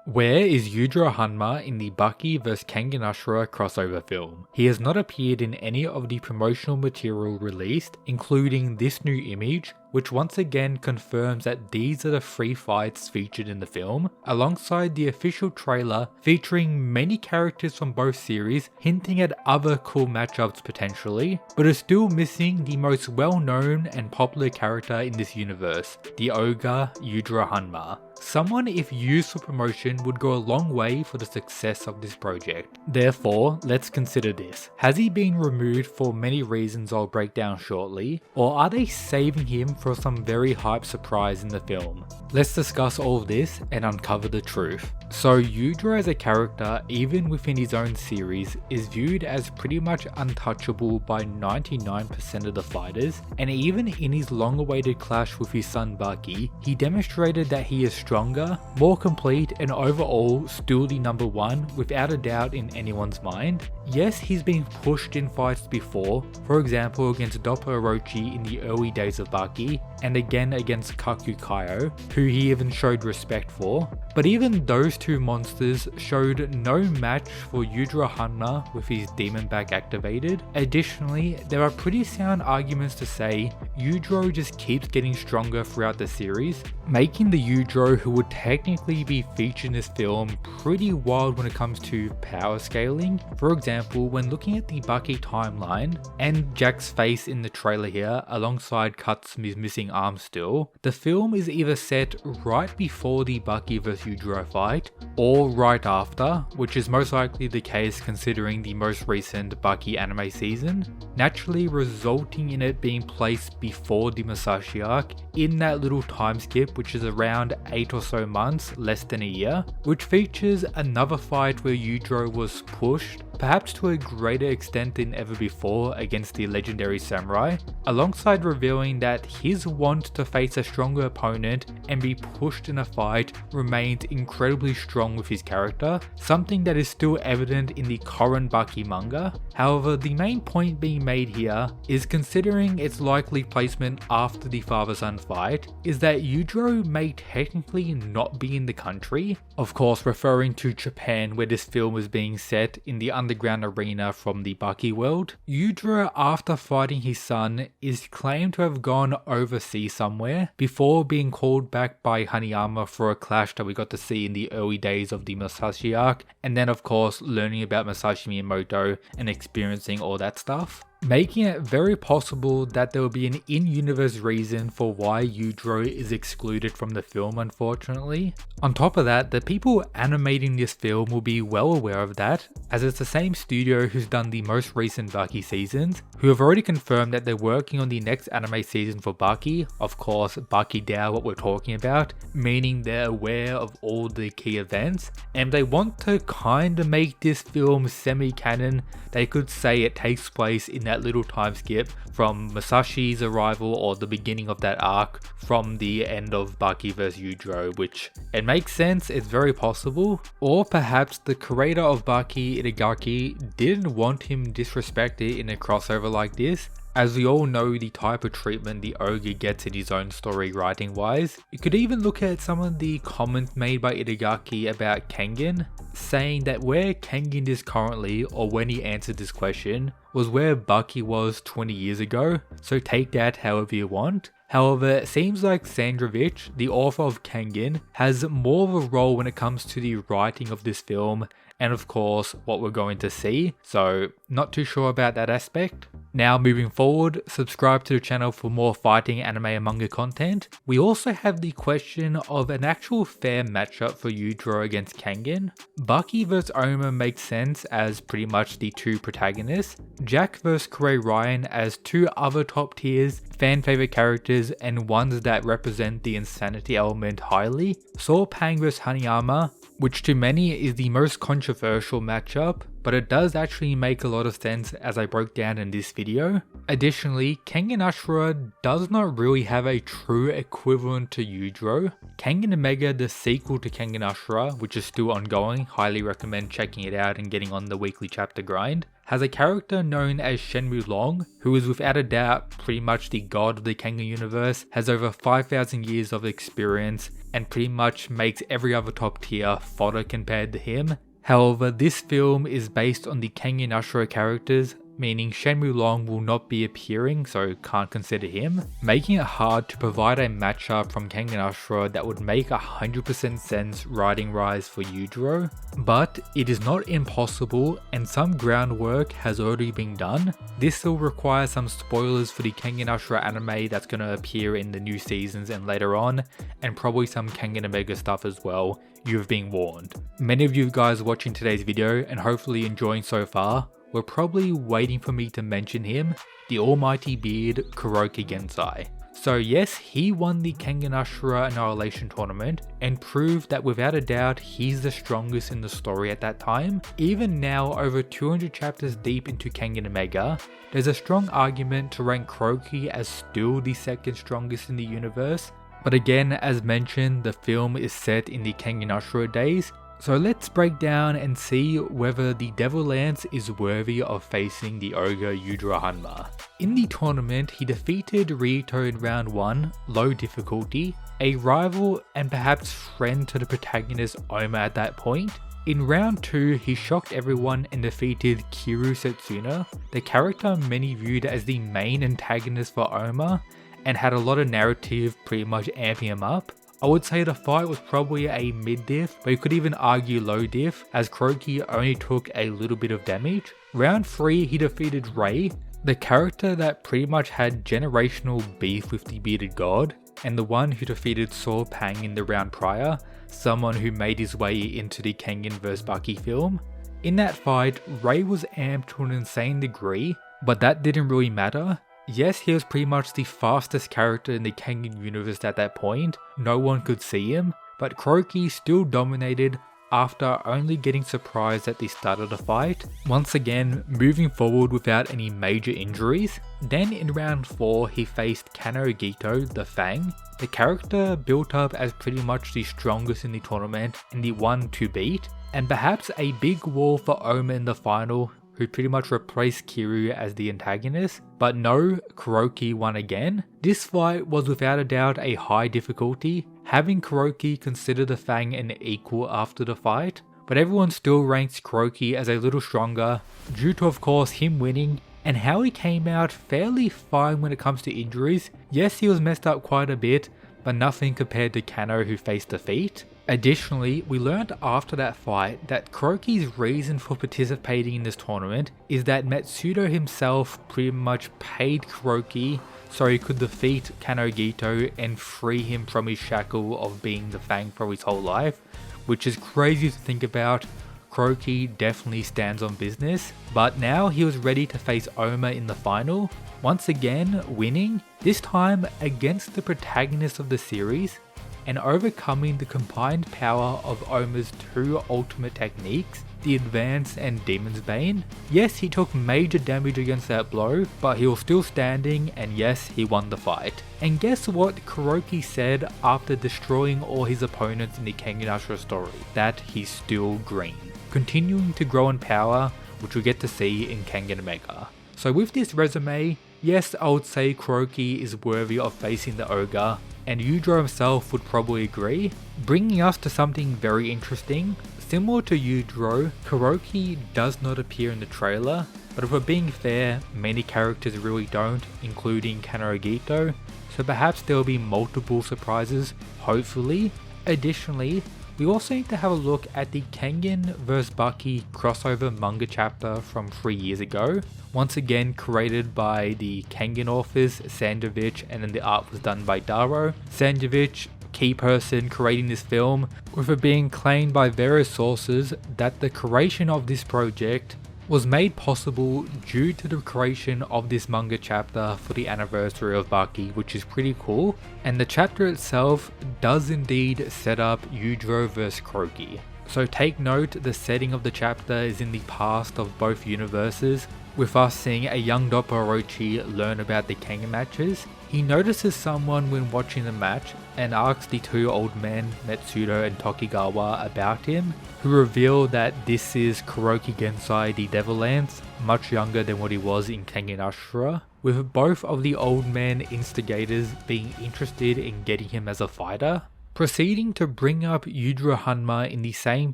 Where is Yujiro Hanma in the Baki vs Kengan Ashura crossover film? He has not appeared in any of the promotional material released, including this new image, which once again confirms that these are the 3 fights featured in the film, alongside the official trailer featuring many characters from both series, hinting at other cool matchups potentially, but is still missing the most well-known and popular character in this universe, the ogre Yujiro Hanma. Someone, if used for promotion, would go a long way for the success of this project. Therefore, let's consider this. Has he been removed for many reasons I'll break down shortly, or are they saving him for some very hype surprise in the film? Let's discuss all of this and uncover the truth. So Yujiro as a character, even within his own series, is viewed as pretty much untouchable by 99% of the fighters, and even in his long-awaited clash with his son Baki, he demonstrated that he is stronger, more complete, and overall still the number 1 without a doubt in anyone's mind. Yes, he's been pushed in fights before, for example against Doppo Orochi in the early days of Baki, and again against Kaku Kaio, who he even showed respect for, but even those 2 monsters showed no match for Yujiro Hanma with his demon back activated. Additionally, there are pretty sound arguments to say Yujiro just keeps getting stronger throughout the series, making the Yujiro who would technically be featured in this film pretty wild when it comes to power scaling. For example, when looking at the Baki timeline and Jack's face in the trailer here alongside Katsumi's missing arm still, the film is either set right before the Baki vs Yujiro fight or right after, which is most likely the case considering the most recent Baki anime season, naturally resulting in it being placed before the Musashi arc in that little time skip, which is around 8 or so months, less than a year, which features another fight where Yujiro was pushed, perhaps to a greater extent than ever before, against the legendary samurai, alongside revealing that his want to face a stronger opponent and be pushed in a fight remains incredibly strong with his character, something that is still evident in the current Baki manga. However, the main point being made here is, considering its likely placement after the father-son fight, is that Yujiro may technically not be in the country, of course referring to Japan where this film is being set in the underground arena from the Baki world. Yujiro, after fighting his son, is claimed to have gone overseas somewhere before being called back by Hanayama for a clash that we got to see in the early days of the Musashi arc, and then of course learning about Masashi Miyamoto and experiencing all that stuff, making it very possible that there will be an in-universe reason for why Yujiro is excluded from the film, unfortunately. On top of that, the people animating this film will be well aware of that, as it's the same studio who's done the most recent Baki seasons, who have already confirmed that they're working on the next anime season for Baki, of course Baki Dao what we're talking about, meaning they're aware of all the key events, and they want to kinda make this film semi-canon. They could say it takes place in that little time skip from Musashi's arrival or the beginning of that arc from the end of Baki vs Yujiro, which it makes sense, it's very possible. Or perhaps the creator of Baki, Itagaki, didn't want him disrespected in a crossover like this. As we all know the type of treatment the ogre gets in his own story writing wise. You could even look at some of the comments made by Itagaki about Kengan, saying that where Kengan is currently, or when he answered this question, was where Baki was 20 years ago, so take that however you want. However, it seems like Sandrovich, the author of Kengan, has more of a role when it comes to the writing of this film, and of course what we're going to see, so not too sure about that aspect. Now moving forward, subscribe to the channel for more fighting, anime and manga content. We also have the question of an actual fair matchup for Yujiro against Kengan. Baki vs Oma makes sense as pretty much the 2 protagonists, Jack vs Kurei Ryan as 2 other top tiers, fan favorite characters and ones that represent the insanity element highly, Saw Pang vs Hanayama, which to many is the most controversial matchup, but it does actually make a lot of sense as I broke down in this video. Additionally, Kengan Ashura does not really have a true equivalent to Yujiro. Kengan Omega, the sequel to Kengan Ashura, which is still ongoing, highly recommend checking it out and getting on the weekly chapter grind, has a character known as Shenmue Long, who is without a doubt pretty much the god of the Kengan universe, has over 5,000 years of experience, and pretty much makes every other top tier fodder compared to him. However, this film is based on the Kengan Ashura characters, meaning Shenmue Long will not be appearing, so can't consider him, making it hard to provide a matchup from Kengan Ashura that would make 100% sense writing-wise for Yujiro. But it is not impossible, and some groundwork has already been done. This will require some spoilers for the Kengan Ashura anime that's going to appear in the new seasons and later on, and probably some Kengan Omega stuff as well. You have been warned. Many of you guys watching today's video and hopefully enjoying so far were probably waiting for me to mention him, the almighty beard Kuroki Gensai. So yes, he won the Kengan Ashura Annihilation Tournament and proved that without a doubt he's the strongest in the story at that time. Even now, over 200 chapters deep into Kengan Omega, there's a strong argument to rank Kuroki as still the second strongest in the universe. But again, as mentioned, the film is set in the Kengan Ashura days, so let's break down and see whether the Devil Lance is worthy of facing the ogre Yujiro Hanma. In the tournament, he defeated Rito in round 1, low difficulty, a rival and perhaps friend to the protagonist Oma at that point. In round 2, he shocked everyone and defeated Kiru Setsuna, the character many viewed as the main antagonist for Oma, and had a lot of narrative pretty much amping him up. I would say the fight was probably a mid-diff, but you could even argue low diff, as Kuroki only took a little bit of damage. Round 3, he defeated Rei, the character that pretty much had generational beef with the bearded god, and the one who defeated Saw Pang in the round prior, someone who made his way into the Kengan vs Baki film. In that fight, Rei was amped to an insane degree, but that didn't really matter. Yes, he was pretty much the fastest character in the Kengan universe at that point, no one could see him, but Kuroki still dominated after only getting surprised at the start of the fight, once again moving forward without any major injuries. Then in round 4 he faced Kano Gito, the Fang, the character built up as pretty much the strongest in the tournament and the one to beat, and perhaps a big wall for Oma in the final, who pretty much replaced Kiru as the antagonist, but no, Kuroki won again. This fight was without a doubt a high difficulty, having Kuroki consider the Fang an equal after the fight, but everyone still ranks Kuroki as a little stronger, due to of course him winning, and how he came out fairly fine when it comes to injuries. Yes, he was messed up quite a bit, but nothing compared to Kano who faced defeat. Additionally, we learned after that fight that Kuroki's reason for participating in this tournament is that Matsudo himself pretty much paid Kuroki so he could defeat Kano Gito and free him from his shackle of being the Fang for his whole life, which is crazy to think about. Kuroki definitely stands on business, but now he was ready to face Oma in the final, once again winning, this time against the protagonist of the series, and overcoming the combined power of Oma's two ultimate techniques, the Advance and Demon's Bane. Yes, he took major damage against that blow, but he was still standing, and yes, he won the fight. And guess what Kuroki said after destroying all his opponents in the Kengan Ashura story? That he's still green, continuing to grow in power, which we'll get to see in Kengan Omega. So with this resume, yes, I would say Kuroki is worthy of facing the ogre, and Yujiro himself would probably agree, bringing us to something very interesting. Similar to Yujiro, Kuroki does not appear in the trailer, but if we're being fair, many characters really don't, including Kano Gito, so perhaps there will be multiple surprises, hopefully. Additionally, we also need to have a look at the Kengan vs Baki crossover manga chapter from 3 years ago. Once again created by the Kengan authors Sanjovic, and then the art was done by Daro. Sanjovic, key person creating this film, with it being claimed by various sources that the creation of this project was made possible due to the creation of this manga chapter for the anniversary of Baki, which is pretty cool, and the chapter itself does indeed set up Yujiro vs Kuroki. So take note, the setting of the chapter is in the past of both universes, with us seeing a young Doppo Orochi learn about the Kengan matches. He notices someone when watching the match and asks the two old men, Metsudo and Tokigawa, about him, who reveal that this is Kuroki Gensai the Devil Lance, much younger than what he was in Kengan Ashura, with both of the old men instigators being interested in getting him as a fighter. Proceeding to bring up Yujiro Hanma in the same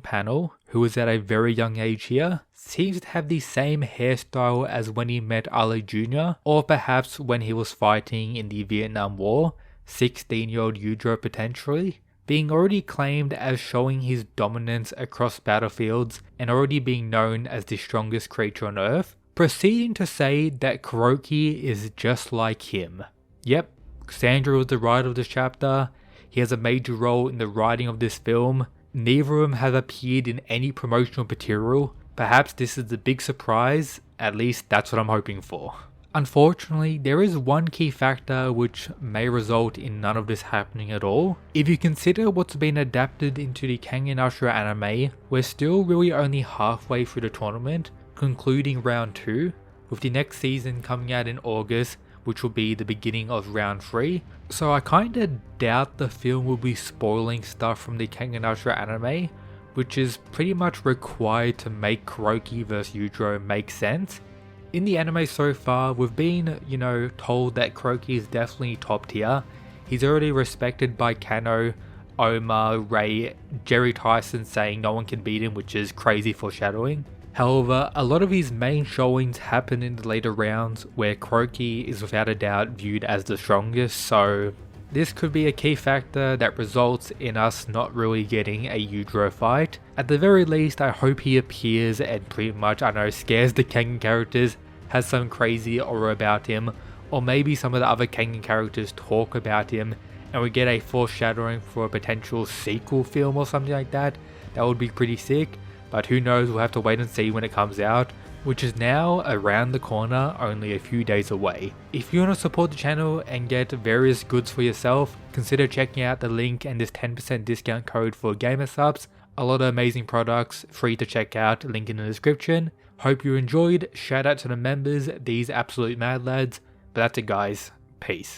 panel, who is at a very young age here, seems to have the same hairstyle as when he met Ali Jr., or perhaps when he was fighting in the Vietnam War, 16-year-old Yujiro potentially, being already claimed as showing his dominance across battlefields and already being known as the strongest creature on Earth, proceeding to say that Kuroki is just like him. Yep, Sandra was the writer of this chapter. He has a major role in the writing of this film. Neither of them have appeared in any promotional material. Perhaps this is the big surprise, at least that's what I'm hoping for. Unfortunately, there is one key factor which may result in none of this happening at all. If you consider what's been adapted into the Kengan Ashura anime, we're still really only halfway through the tournament, concluding round 2, with the next season coming out in August, which will be the beginning of round 3. So I kinda doubt the film will be spoiling stuff from the Kengan Ashura anime, which is pretty much required to make Kuroki vs Yujiro make sense. In the anime so far, we've been, told that Kuroki is definitely top tier. He's already respected by Kano, Oma, Ray, Jerry Tyson saying no one can beat him, which is crazy foreshadowing. However, a lot of his main showings happen in the later rounds where Kuroki is without a doubt viewed as the strongest, so this could be a key factor that results in us not really getting a Yujiro fight. At the very least, I hope he appears and pretty much, scares the Kengan characters, has some crazy aura about him, or maybe some of the other Kengan characters talk about him and we get a foreshadowing for a potential sequel film or something like that. That would be pretty sick. But who knows, we'll have to wait and see when it comes out, which is now around the corner, only a few days away. If you want to support the channel and get various goods for yourself, consider checking out the link and this 10% discount code for gamer subs. A lot of amazing products, free to check out, link in the description. Hope you enjoyed, shout out to the members, these absolute mad lads. But that's it guys, peace.